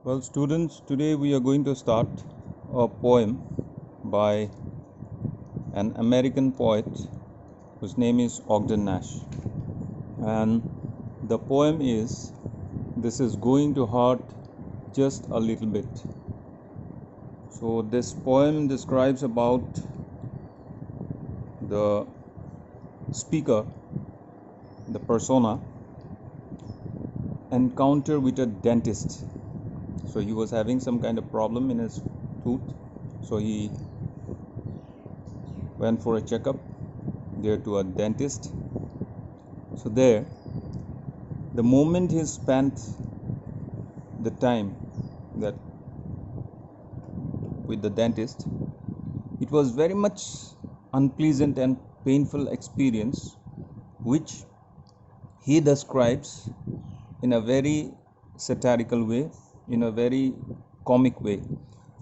Well, students, today we are going to start a poem by an American poet whose name is Ogden Nash. And the poem is This is Going to Hurt Just a Little Bit. So, this poem describes about the speaker, the persona, encounter with a dentist. So, he was having some kind of problem in his tooth. So, he went for a checkup there to a dentist. So there, the moment he spent the time that with the dentist, it was very much unpleasant and painful experience, which he describes in a very satirical way, in a very comic way.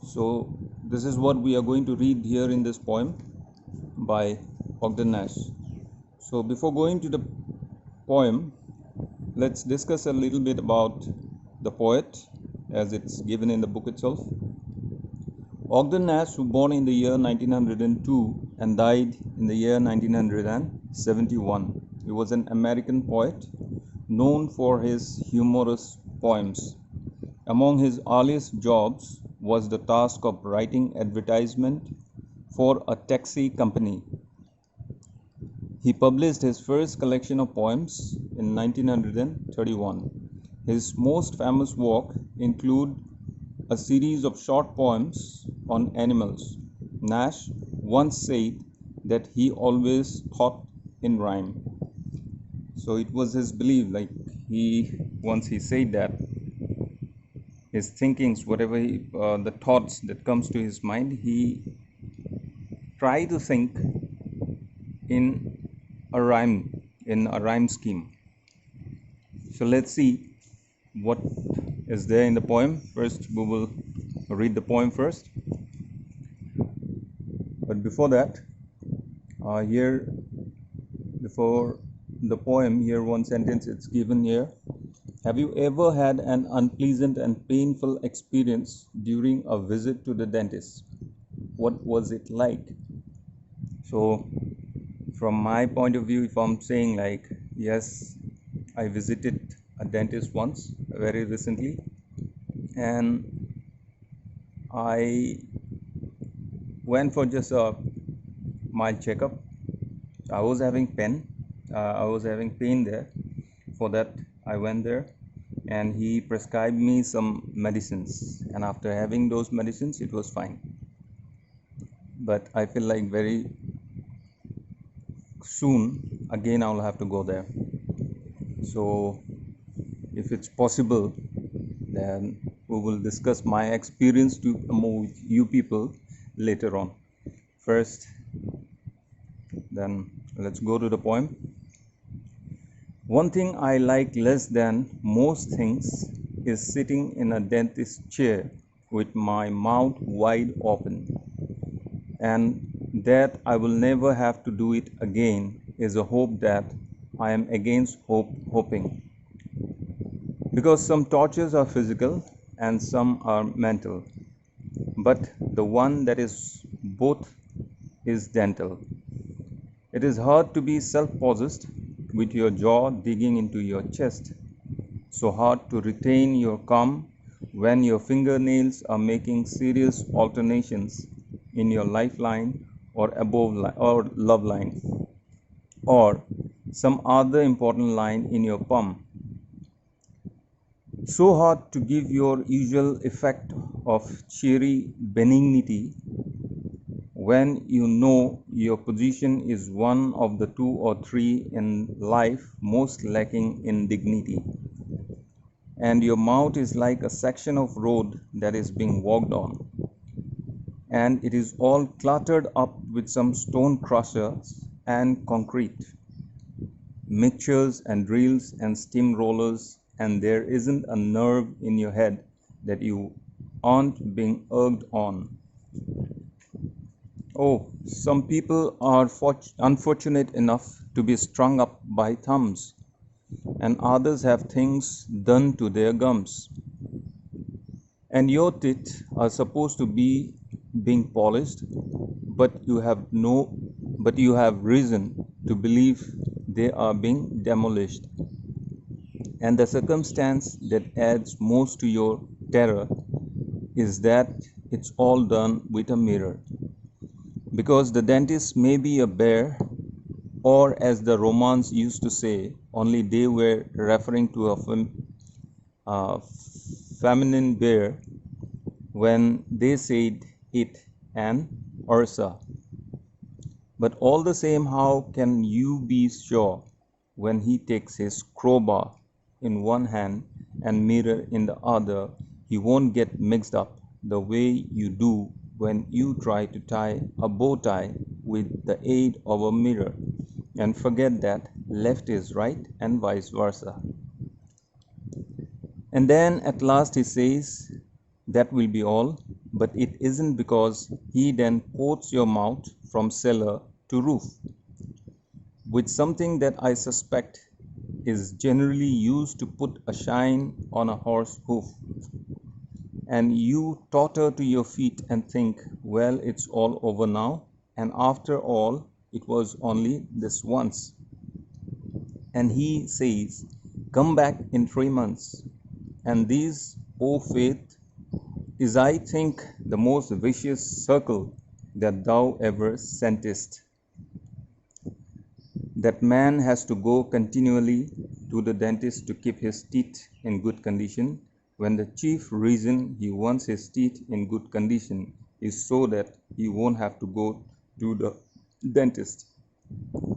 So this is what we are going to read here in this poem by Ogden Nash. So before going to the poem, let's discuss a little bit about the poet as it's given in the book itself. Ogden Nash was born in the year 1902 and died in the year 1971. He was an American poet known for his humorous poems. Among his earliest jobs was the task of writing advertisement for a taxi company. He published his first collection of poems in 1931. His most famous work include a series of short poems on animals. Nash once said that he always thought in rhyme. So it was his belief, like once he said that his thinkings, whatever the thoughts that comes to his mind, he try to think in a rhyme scheme. So let's see what is there in the poem. First we will read the poem first, but before that, here before the poem, here one sentence it's given here. Have you ever had an unpleasant and painful experience during a visit to the dentist? What was it like? So from my point of view, if I'm saying like, yes, I visited a dentist once very recently, and I went for just a mild checkup. I was having pain there. For that I went there and he prescribed me some medicines, and after having those medicines it was fine. But I feel like very soon again I'll have to go there. So if it's possible, then we will discuss my experience to with you people later on. First, then let's go to the poem. One thing I like less than most things is sitting in a dentist chair with my mouth wide open, and that I will never have to do it again is a hope that I am against hoping. Because some tortures are physical and some are mental, but the one that is both is dental. It is hard to be self-possessed with your jaw digging into your chest, so hard to retain your calm when your fingernails are making serious alternations in your lifeline or love line, or some other important line in your palm. So hard to give your usual effect of cheery benignity when you know your position is one of the two or three in life most lacking in dignity, and your mouth is like a section of road that is being walked on, and it is all cluttered up with some stone crushers and concrete mixtures and drills and steam rollers, and there isn't a nerve in your head that you aren't being urged on. Oh, some people are unfortunate enough to be strung up by thumbs, and others have things done to their gums. and your teeth are supposed to be being polished, but you have reason to believe they are being demolished. And the circumstance that adds most to your terror is that it's all done with a mirror. Because the dentist may be a bear, or as the Romans used to say, only they were referring to a uh, feminine bear when they said it an Ursa. But all the same, how can you be sure when he takes his crowbar in one hand and mirror in the other, he won't get mixed up the way you do when you try to tie a bow tie with the aid of a mirror and forget that left is right and vice versa. And then at last he says, that will be all, but it isn't, because he then quotes your mouth from cellar to roof with something that I suspect is generally used to put a shine on a horse hoof. And you totter to your feet and think, well, it's all over now. And after all, it was only this once. And he says, come back in 3 months. And this, O faith, is, I think, the most vicious circle that thou ever sentest. That man has to go continually to the dentist to keep his teeth in good condition, when the chief reason he wants his teeth in good condition is so that he won't have to go to the dentist.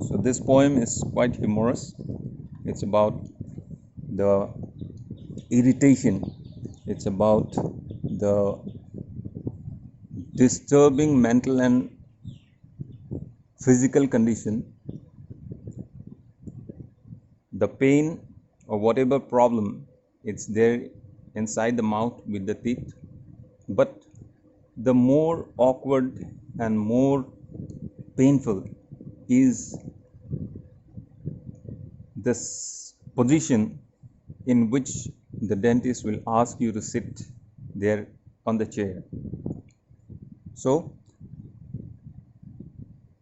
So this poem is quite humorous. It's about the irritation, it's about the disturbing mental and physical condition, the pain or whatever problem it's there inside the mouth with the teeth. But the more awkward and more painful is this position in which the dentist will ask you to sit there on the chair. So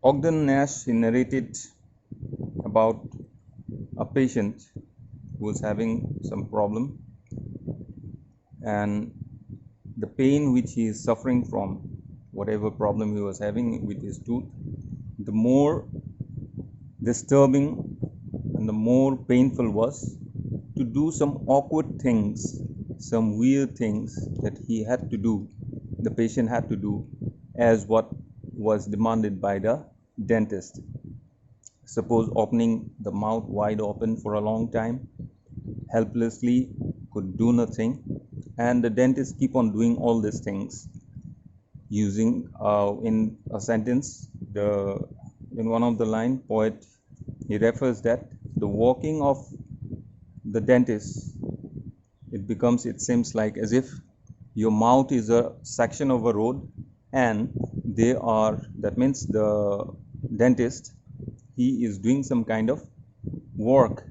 Ogden Nash narrated about a patient who was having some problem, and the pain which he is suffering from, whatever problem he was having with his tooth, the more disturbing and the more painful was to do some awkward things, some weird things that he had to do, the patient had to do, as what was demanded by the dentist. Suppose opening the mouth wide open for a long time, helplessly, could do nothing, and the dentist keep on doing all these things using in a sentence, in one of the line, poet, he refers that the walking of the dentist, it seems like as if your mouth is a section of a road, and that means the dentist, he is doing some kind of work,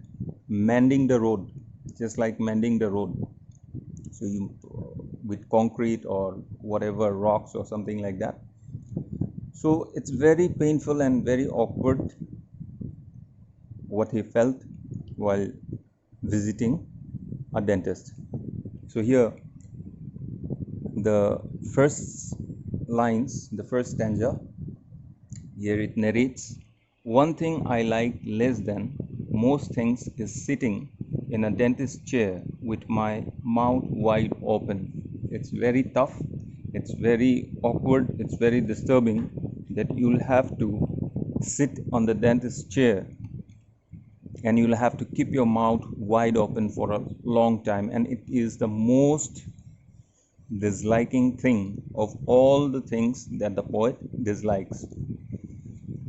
mending the road, just like mending the road. So you, with concrete or whatever, rocks or something like that. So it's very painful and very awkward what he felt while visiting a dentist. So here the first lines, the first stanza, here it narrates, one thing I like less than most things is sitting in a dentist chair with my mouth wide open. It's very tough, it's very awkward, it's very disturbing that you'll have to sit on the dentist chair and you'll have to keep your mouth wide open for a long time, and it is the most disliking thing of all the things that the poet dislikes.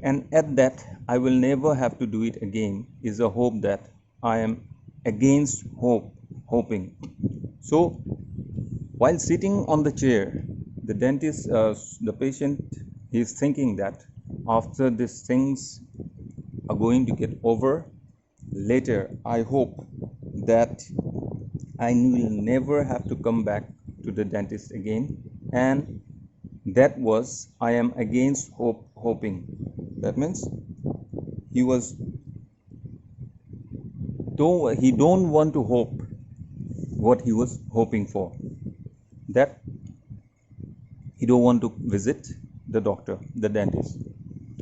And at that, I will never have to do it again, is a hope that I am against hoping. So, while sitting on the chair, the patient, is thinking that after these things are going to get over, later I hope that I will never have to come back to the dentist again, and that was, I am against hoping. That means he don't want to hope what he was hoping for. That he don't want to visit the doctor, the dentist,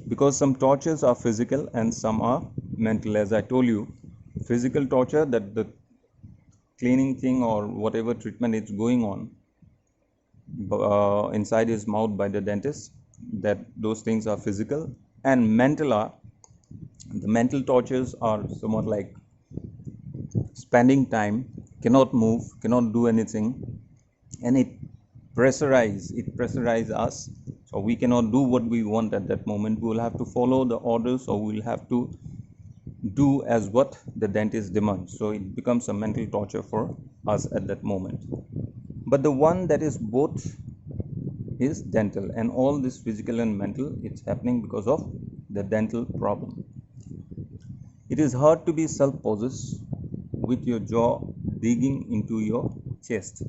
because some tortures are physical and some are mental. As I told you, physical torture, that the cleaning thing or whatever treatment is going on inside his mouth by the dentist, that those things are physical, and the mental tortures are somewhat like spending time, cannot move, cannot do anything, and it pressurize us, so we cannot do what we want at that moment. We will have to follow the orders, or we will have to do as what the dentist demands. So it becomes a mental torture for us at that moment. But the one that is both is dental, and all this physical and mental, it's happening because of the dental problem. It is hard to be self-possessed with your jaw digging into your chest.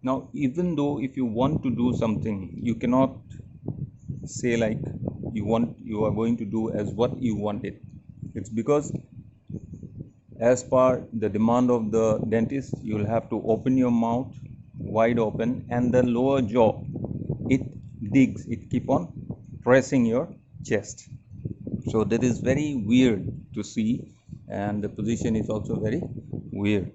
Now, even though if you want to do something, you cannot say like you are going to do as what you want it. It's because as per the demand of the dentist, you will have to open your mouth wide open, and the lower jaw, it digs, it keep on pressing your chest. So that is very weird to see, and the position is also very weird.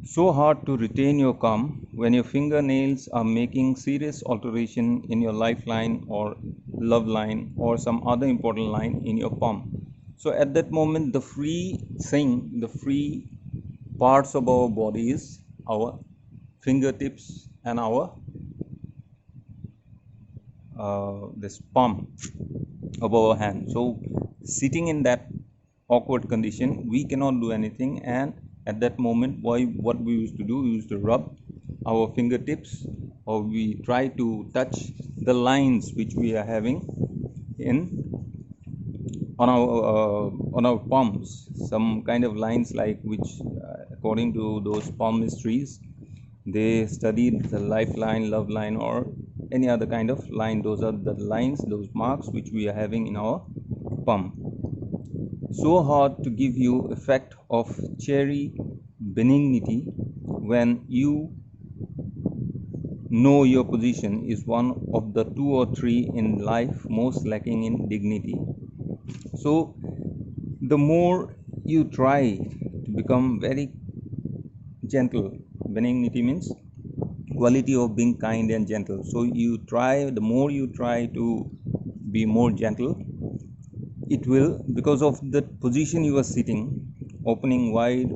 So hard to retain your calm when your fingernails are making serious alteration in your lifeline or love line or some other important line in your palm. So at that moment, the free parts of our body is our fingertips and our this palm of our hand. So sitting in that awkward condition, we cannot do anything, and at that moment, what we used to do, we used to rub our fingertips, or we try to touch the lines which we are having in on our palms, some kind of lines like which according to those palmistries, they studied the lifeline, love line, or any other kind of line. Those are the lines, those marks which we are having in our palm. So hard to give you effect of cherry benignity when you know your position is one of the two or three in life most lacking in dignity. So the more you try to become very gentle, benignity means quality of being kind and gentle. So the more you try to be more gentle, it will, because of the position you are sitting, opening wide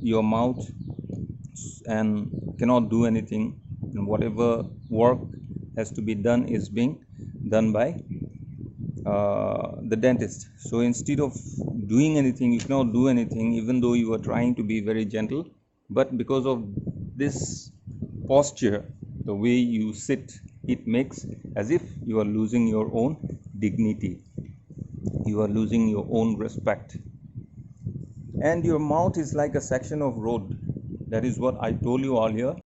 your mouth and cannot do anything, and whatever work has to be done is being done by the dentist. So instead of doing anything, you cannot do anything, even though you are trying to be very gentle. But because of this posture, the way you sit, it makes as if you are losing your own dignity, you are losing your own respect, and your mouth is like a section of road. That is what I told you earlier.